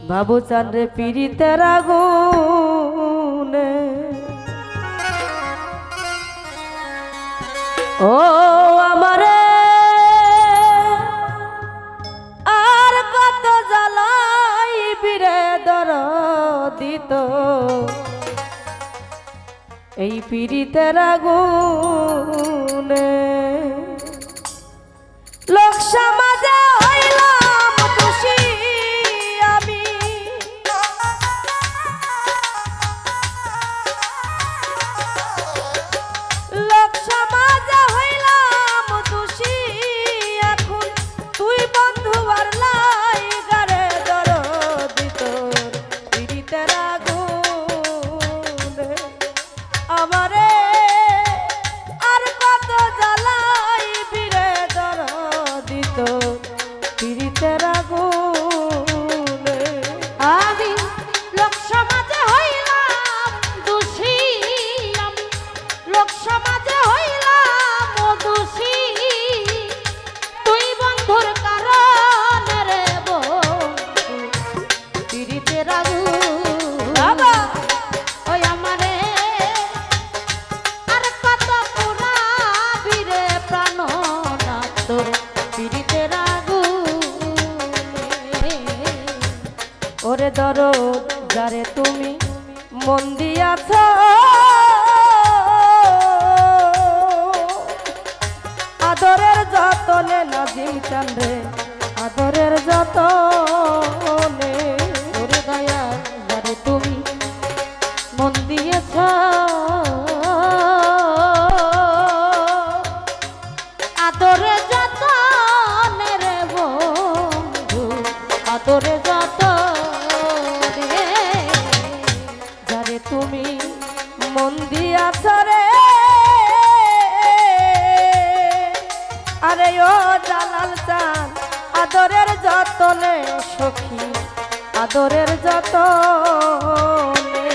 বাবু চান রে পীড়িতের আগুনে ও আমারে আর কত জ্বালাই বিরে দরদিত এই পীড়িতের আগুনে লোক সমাজে হইলাম দোষী আমি লোক সমাজে হইলাম দোষী এখন তুই বন্ধু আর লাই গারে দরদি তোর পীড়িতের আগুনে আমারে আর কত জ্বালাই বিরে দরদি তোর পীড়িতের আগুনে আমি লোক সমাজে হইলাম দোষী আমি লোক সমাজে হইলাম দোষী তুই বন্ধুর কারণে রে বন্ধু পীড়িতের আগুন বাবা ওই আমারে আর কত পুরাবি রে প্রাণনাথ তোর পীড়িতের আগুনে ওরে দরদ যারে তুমি মন দিয়াছ আদরের যতনে নাজিম চান্দ্রে আদরের যতনে ওরে দয়া যারে তুমি মন দিয়েছ আদরে যতনে রে বন্ধু আদরে যতনে যারে তুমি মন দিয়াছ রে আরে ও জালাল চান আদরের যতনে সখী আদরের যতনে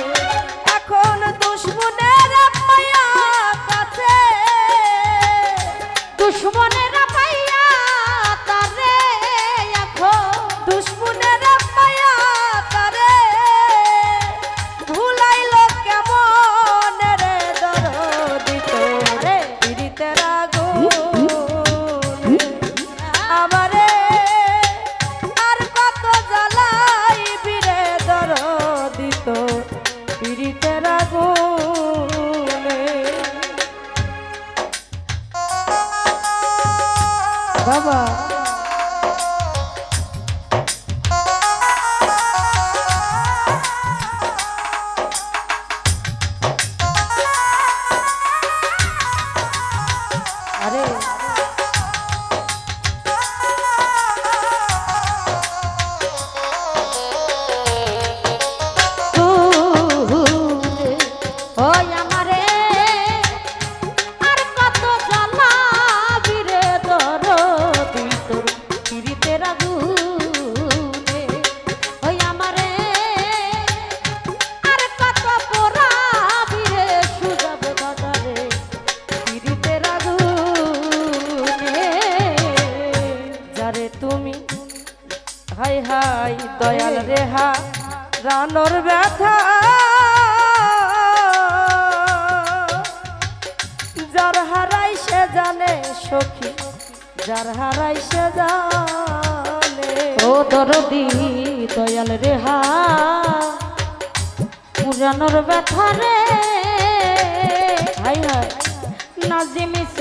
এখন দুশ্মনের মায়া কাছে দুশ্মনের পাইয়া তারে এখন দুশ্মনের মায়া তারে ভুলাইল কেমন রে দরদি তোরে পীড়িতের আগুনে আমারে আর কত জ্বালাই বিরে দরদি তোর পীড়িতের আগুনে বাবা আরে ওই আমারে আর কত জ্বালাবি রে দরদি তোর পীড়িতের আগুনে ওই আমারে আর কত পোড়াবি রে সুজাব বাজারে পীড়িতের আগুনে যারে তুমি হাই হাই দয়াল রেহা রানোর ব্যথা যার হারাই সে জানে সখী যার হারাই সে জানে ও দরদি দয়াল রেহা পুরানোর ব্যথা রে হাই হাই নাজিমিস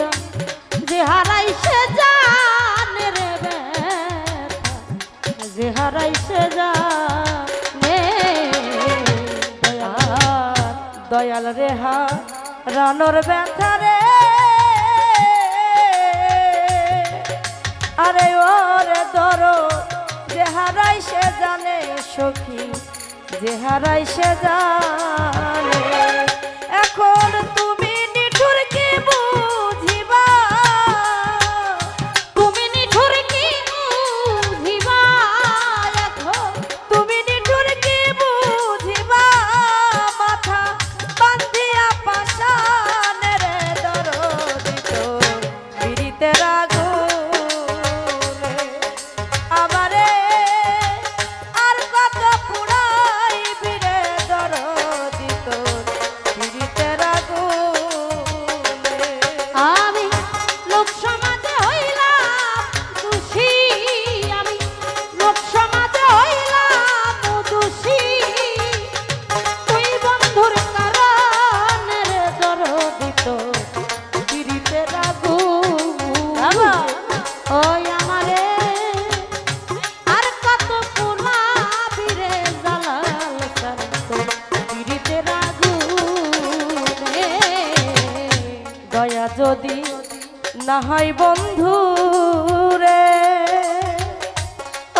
যে হারাইছে জানে রে ব্যথা যে হারাইছে জানে দয়াল রেহা রানোর ব্যথা রে আরে ওরে ধরো যে হারাই সে জানে সখী যে হারাই সে জানে এখন তুমি নিঠুর কি বুঝিবা তুমি নিঠুর কি বুঝিবা এখন তুমি নিঠুর কি বুঝিবা মাথা বান্ধিয়া পাশানে রে দরদি তোর পীড়িতের আগুনে আমারে আর কত যদি না হয় বন্ধু রে,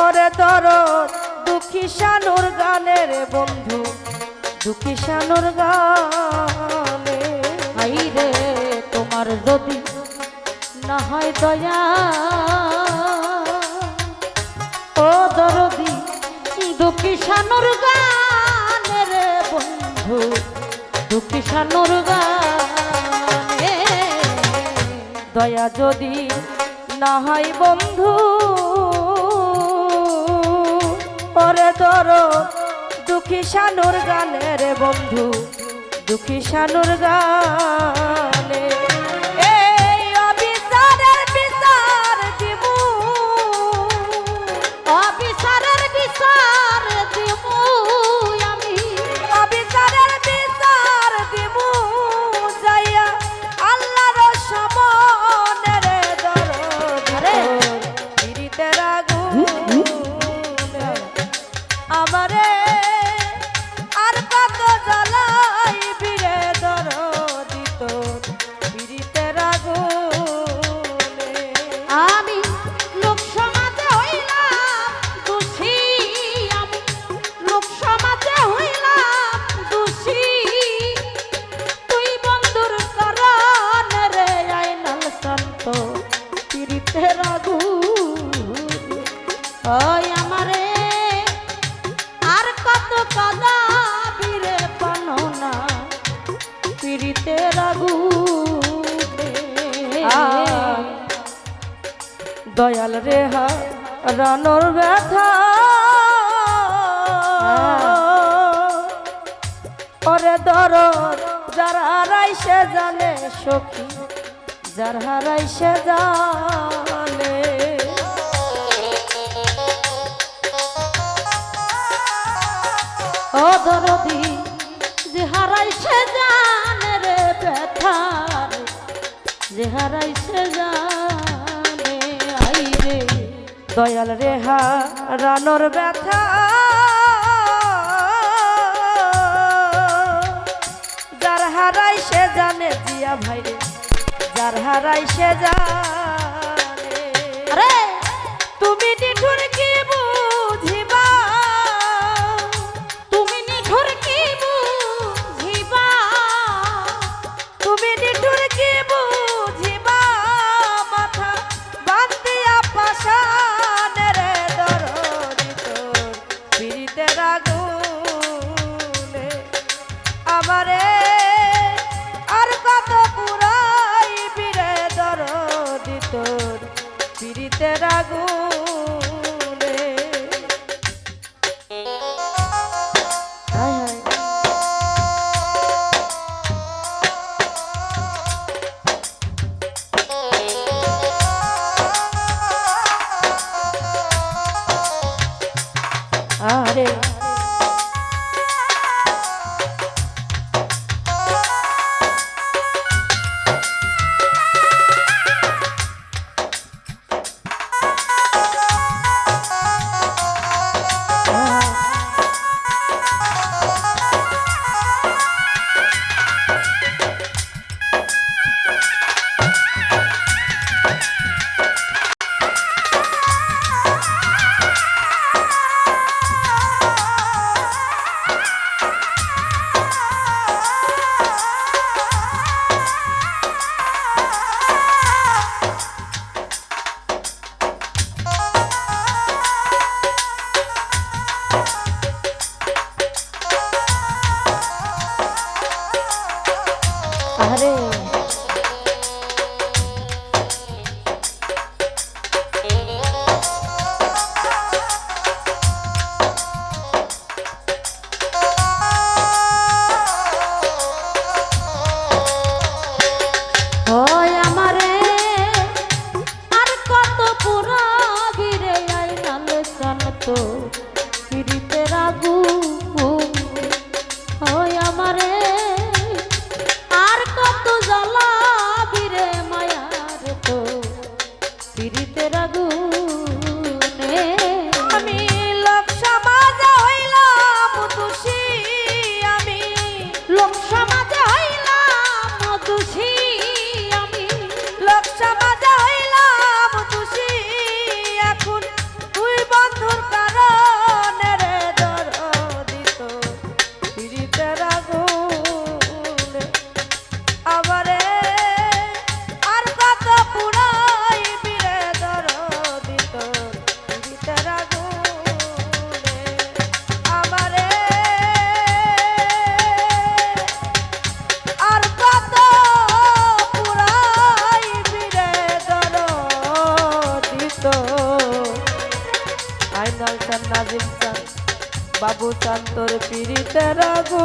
ওরে দরদ দুঃখী শানুর গানের বন্ধু, দুঃখী শানুর গানে। হাই রে তোমার যদি না হয় দয়া, ও দরদি দুঃখী শানুর গানের বন্ধু, দুঃখী শানুর গানে। দয়া যদি না হয় বন্ধু, ওরে দরদ দুঃখী শানুর গানের বন্ধু, দুঃখী শানুর গানে। এই অবিচারের বিচার দিমু, অবিচারের বিচার দিমু আমি, অবিচারের বিচার দিমু যাইয়া আল্লাহর সামনে রে দরদ পিরিতের আগুন আমারে আর কত জ্বালাই বিরে দরদি তোর পিরিতের আগুনে। আমি লোক সমাজে হইলাম দোষী, আমি লোক সমাজে হইলাম দোষী, তুই বন্ধুর কারণ রে আইনাল শান্ত পিরিতের আগুন। ওই আমারে আর কত কাঁদাবি রে পাননা পিরিতের আগুনে। দয়াল রেহা রানোর ব্যথা, ওরে দরদ যার হারাই সে জানে সখী, যার হারাই সে জানে। ও দরদি যে হারাইছে জানে রে ব্যথার, যে হারাইছে জানে। আই রে দয়াল রেহা রানোর ব্যথা, যার হারাই সে জানে জিয়া ভাইরে, যার হারাই সে জানে। আরে তুমি নিঠুর কি বুঝিবা, তুমি নিঠুর কি বুঝিবা, তুমি নিঠুর কি বুঝিবা মাথা বান্ধিয়া পাশানে রে দরদি তোর পিরিতের আগুনে আমারে আর কত পুরাই বিরে দরদি তোর পিরিতের আগুনে। হায় হায় আরে আরে ওই আমারে আর কত পুরাবি রে আইনাল শান্ত পিরিতের আগুন। ওই আমারে আর কত জ্বালাবি রে মায়ার তো পিরিতের আগুনে। আমি লোক সমাজে হইলাম দোষী, আমি লোক সমাজে হইলাম দোষী, আমি চান নাজিম চান বাবু চান তোর পিড়িতে রাগু